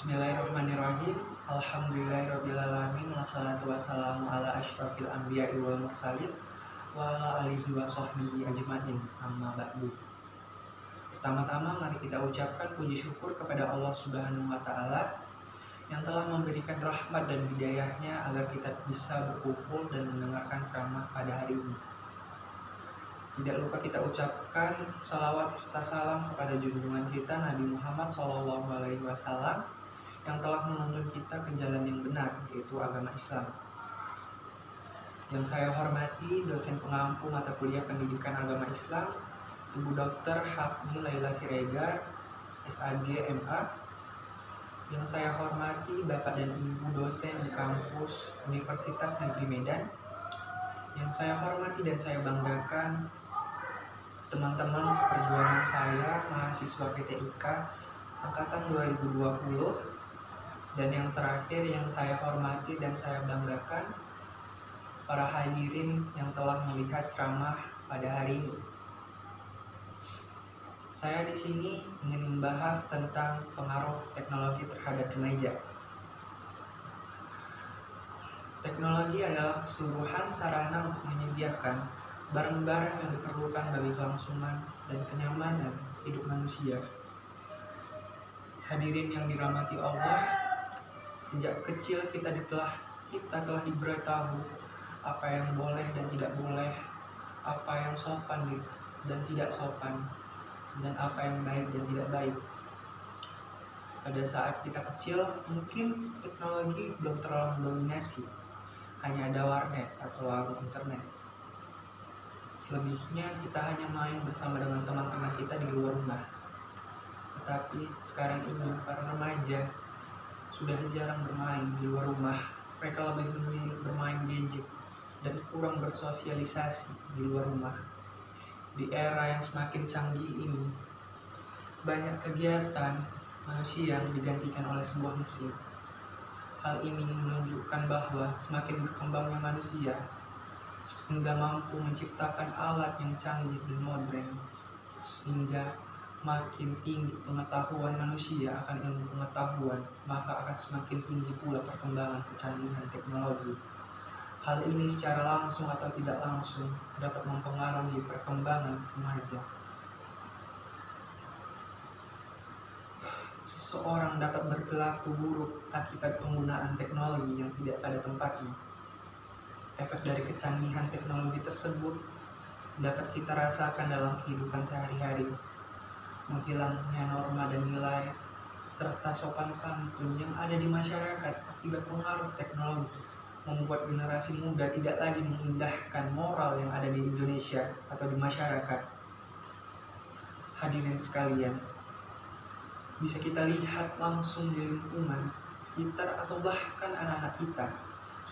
Bismillahirrahmanirrahim. Alhamdulillahirrabbilalamin. Wassalatu wassalamu ala asyrafil anbiya'i wal mursalin wa ala alihi wa sahbihi ajma'in. Amma ba'du. Pertama-tama mari kita ucapkan puji syukur kepada Allah Subhanahu wa taala yang telah memberikan rahmat dan hidayahnya agar kita bisa berkumpul dan mendengarkan ceramah pada hari ini. Tidak lupa kita ucapkan salawat serta salam kepada junjungan kita Nabi Muhammad SAW yang telah menuntun kita ke jalan yang benar, yaitu agama Islam. Yang saya hormati dosen pengampu mata kuliah pendidikan agama Islam, Ibu Dr. Hafni Laila Siregar, SAG MA. Yang saya hormati Bapak dan Ibu dosen di kampus Universitas Negeri Medan. Yang saya hormati dan saya banggakan teman-teman seperjuangan saya, mahasiswa PTIK angkatan 2020, dan yang terakhir yang saya hormati dan saya banggakan para hadirin yang telah melihat ceramah pada hari ini. Saya di sini ingin membahas tentang pengaruh teknologi terhadap remaja. Teknologi adalah keseluruhan sarana untuk menyediakan barang-barang yang diperlukan bagi kelangsungan dan kenyamanan hidup manusia. Hadirin yang dirahmati Allah, sejak kecil kita telah diberitahu apa yang boleh dan tidak boleh, apa yang sopan dan tidak sopan, dan apa yang baik dan tidak baik. Pada saat kita kecil, mungkin teknologi belum terlalu mendominasi, hanya ada warnet atau warung internet. Selebihnya kita hanya main bersama dengan teman-teman kita di luar rumah. Tetapi sekarang ini para remaja sudah jarang bermain di luar rumah. Mereka lebih memilih bermain gadget dan kurang bersosialisasi di luar rumah. Di era yang semakin canggih ini, banyak kegiatan manusia yang digantikan oleh sebuah mesin. Hal ini menunjukkan bahwa semakin berkembangnya manusia sehingga mampu menciptakan alat yang canggih dan modern, sehingga makin tinggi pengetahuan manusia akan ilmu pengetahuan, maka akan semakin tinggi pula perkembangan kecanggihan teknologi. Hal ini secara langsung atau tidak langsung dapat mempengaruhi perkembangan remaja. Seseorang dapat berperilaku buruk akibat penggunaan teknologi yang tidak pada tempatnya. Efek dari kecanggihan teknologi tersebut dapat kita rasakan dalam kehidupan sehari-hari. Menghilangnya norma dan nilai serta sopan santun yang ada di masyarakat akibat pengaruh teknologi membuat generasi muda tidak lagi mengindahkan moral yang ada di Indonesia atau di masyarakat. Hadirin sekalian, bisa kita lihat langsung di lingkungan sekitar atau bahkan anak-anak kita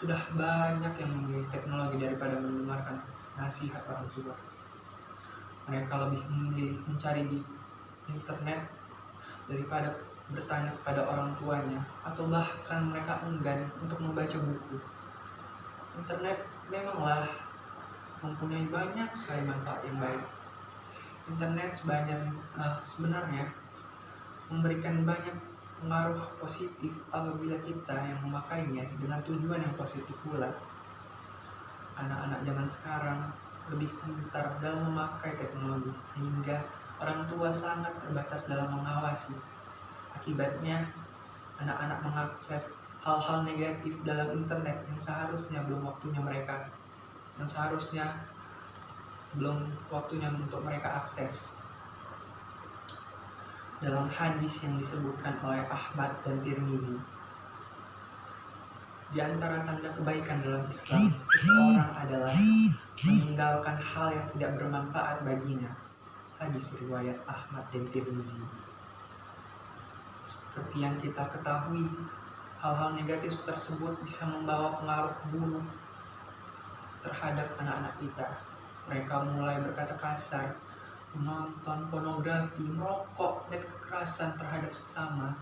sudah banyak yang memilih teknologi daripada mendengarkan nasihat orang tua. Mereka lebih memilih mencari di internet daripada bertanya kepada orang tuanya, atau bahkan mereka enggan untuk membaca buku. Internet memanglah mempunyai banyak sekali manfaat yang baik. Internet sebenarnya memberikan banyak pengaruh positif apabila kita yang memakainya dengan tujuan yang positif pula. Anak-anak zaman sekarang lebih pintar dalam memakai teknologi, sehingga orang tua sangat terbatas dalam mengawasi. Akibatnya, anak-anak mengakses hal-hal negatif dalam internet yang seharusnya belum waktunya untuk mereka akses. Dalam hadis yang disebutkan oleh Ahmad dan Tirmizi, di antara tanda kebaikan dalam Islam, seseorang adalah meninggalkan hal yang tidak bermanfaat baginya. Hadis riwayat Ahmad dan Tirmizi. Seperti yang kita ketahui, hal-hal negatif tersebut bisa membawa pengaruh buruk terhadap anak-anak kita. Mereka mulai berkata kasar, menonton pornografi, merokok, dan kekerasan terhadap sesama.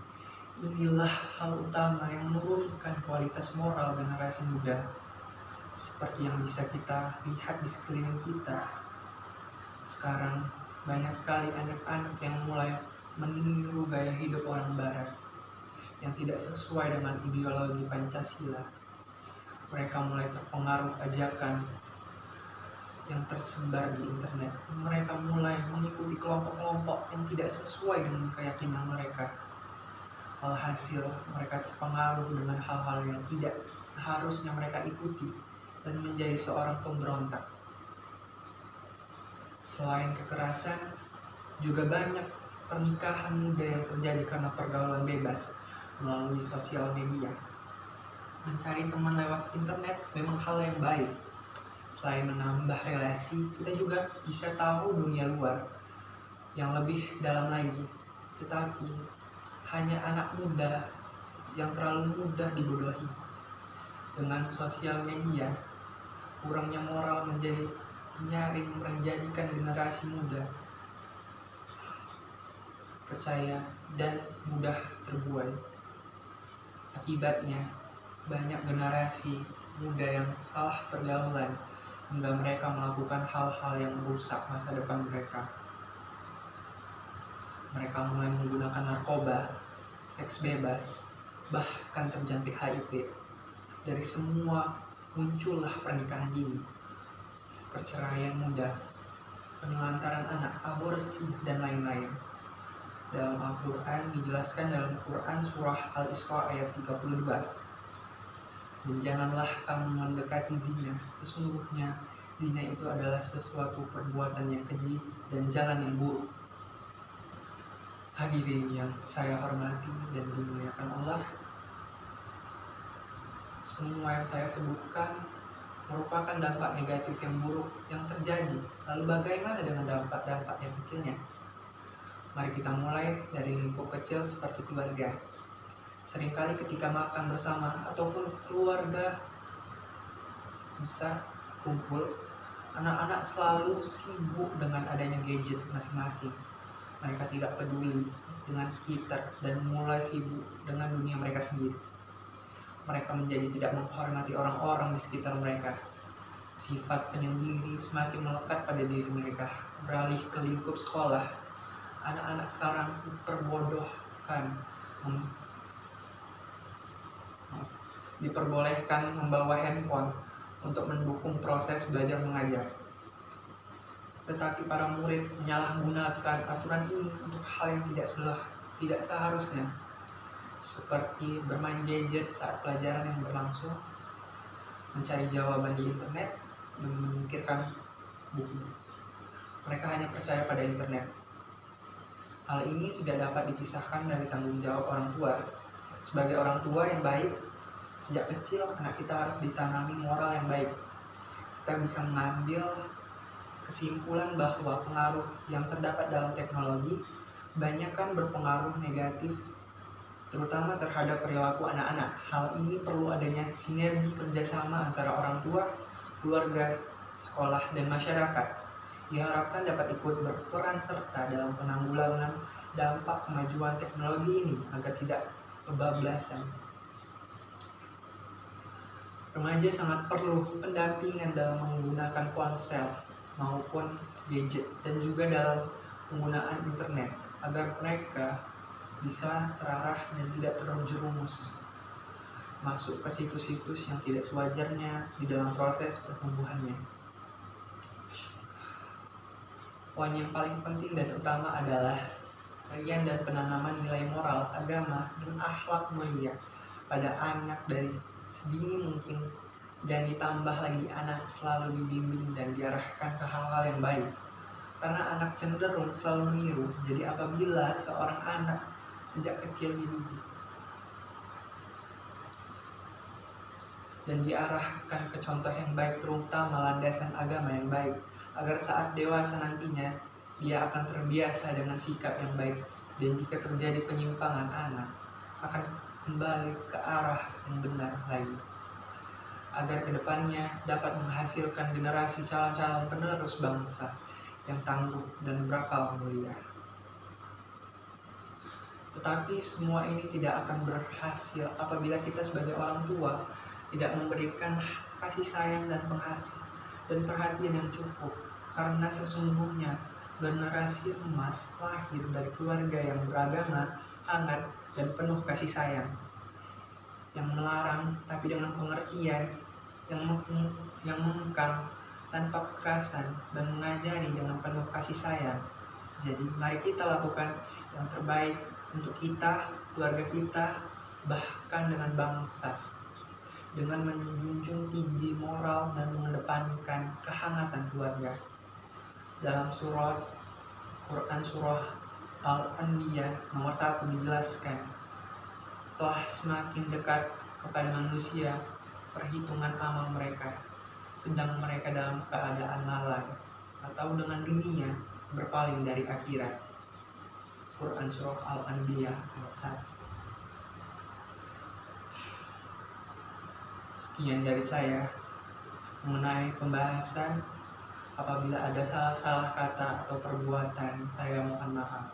Inilah hal utama yang menurunkan kualitas moral generasi muda. Seperti yang bisa kita lihat di sekeliling kita. Sekarang banyak sekali anak-anak yang mulai meniru gaya hidup orang barat, yang tidak sesuai dengan ideologi Pancasila. Mereka mulai terpengaruh ajakan yang tersebar di internet. Mereka mulai mengikuti kelompok-kelompok yang tidak sesuai dengan keyakinan mereka. Alhasil, mereka terpengaruh dengan hal-hal yang tidak seharusnya mereka ikuti dan menjadi seorang pemberontak. Selain kekerasan, juga banyak pernikahan muda yang terjadi karena pergaulan bebas melalui sosial media. Mencari teman lewat internet memang hal yang baik. Selain menambah relasi, kita juga bisa tahu dunia luar yang lebih dalam lagi. Tetapi hanya anak muda yang terlalu mudah dibodohi. Dengan sosial media, kurangnya moral menjadikan generasi muda percaya dan mudah terbuai. Akibatnya, banyak generasi muda yang salah pergaulan hingga mereka melakukan hal-hal yang merusak masa depan mereka. Mereka mulai menggunakan narkoba, seks bebas, bahkan terjangkit HIV. Dari semua muncullah pernikahan dini, perceraian muda, penelantaran anak, aborsi, dan lain-lain. Dalam Al-Quran dijelaskan dalam Quran surah Al-Isra ayat 32. Dan janganlah kamu mendekati zina, sesungguhnya zina itu adalah sesuatu perbuatan yang keji dan jalan yang buruk. Hadirin yang saya hormati dan dimuliakan Allah, semua yang saya sebutkan merupakan dampak negatif yang buruk yang terjadi. Lalu bagaimana dengan dampak-dampak yang kecilnya? Mari kita mulai dari lingkup kecil seperti keluarga. Seringkali ketika makan bersama ataupun keluarga besar kumpul, anak-anak selalu sibuk dengan adanya gadget masing-masing. Mereka tidak peduli dengan sekitar dan mulai sibuk dengan dunia mereka sendiri. Mereka menjadi tidak menghormati orang-orang di sekitar mereka. Sifat penyendiri semakin melekat pada diri mereka. Beralih ke lingkup sekolah, anak-anak sekarang diperbolehkan membawa handphone untuk mendukung proses belajar mengajar. Tetapi para murid menyalahgunakan aturan ini untuk hal yang tidak seharusnya, seperti bermain gadget saat pelajaran yang berlangsung, mencari jawaban di internet, dan menyingkirkan buku. Mereka hanya percaya pada internet. Hal ini tidak dapat dipisahkan dari tanggung jawab orang tua. Sebagai orang tua yang baik, sejak kecil anak kita harus ditanami moral yang baik. Kita bisa mengambil kesimpulan bahwa pengaruh yang terdapat dalam teknologi banyak kan berpengaruh negatif, terutama terhadap perilaku anak-anak. Hal ini perlu adanya sinergi kerjasama antara orang tua, keluarga, sekolah, dan masyarakat. Diharapkan dapat ikut berperan serta dalam penanggulangan dampak kemajuan teknologi ini agar tidak kebablasan. Remaja sangat perlu pendampingan dalam menggunakan ponsel maupun gadget dan juga dalam penggunaan internet agar mereka bisa terarah dan tidak terjerumus masuk ke situs-situs yang tidak sewajarnya di dalam proses pertumbuhannya. Poin yang paling penting dan utama adalah kajian dan penanaman nilai moral, agama, dan akhlak mulia pada anak dari sedini mungkin, dan ditambah lagi anak selalu dibimbing dan diarahkan ke hal-hal yang baik. Karena anak cenderung selalu meniru, jadi apabila seorang anak sejak kecil dididik dan diarahkan ke contoh yang baik, terutama landasan agama yang baik, agar saat dewasa nantinya dia akan terbiasa dengan sikap yang baik, dan jika terjadi penyimpangan, anak akan kembali ke arah yang benar lagi, agar kedepannya dapat menghasilkan generasi calon-calon penerus bangsa yang tangguh dan berakal mulia. Tetapi semua ini tidak akan berhasil apabila kita sebagai orang tua tidak memberikan kasih sayang dan perhatian yang cukup, karena sesungguhnya generasi emas lahir dari keluarga yang beragama, hangat, dan penuh kasih sayang. yang melarang tapi dengan pengertian, yang mengekang tanpa kekerasan, dan mengajari dengan penuh kasih sayang. Jadi mari kita lakukan yang terbaik untuk kita, keluarga kita, bahkan dengan bangsa, dengan menjunjung tinggi moral dan mengedepankan kehangatan keluarga. Dalam Quran surah Al-Anbiya nomor 1 dijelaskan, telah semakin dekat kepada manusia perhitungan amal mereka, sedang mereka dalam keadaan lalai atau dengan dunia berpaling dari akhirat. Quran surah Al-Anbiya ayat 1. Sekian dari saya mengenai pembahasan. Apabila ada salah kata atau perbuatan, saya mohon maaf.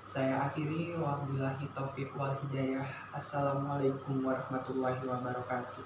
Saya akhiri, wabillahi taufiq wal hidayah. Assalamualaikum warahmatullahi wabarakatuh.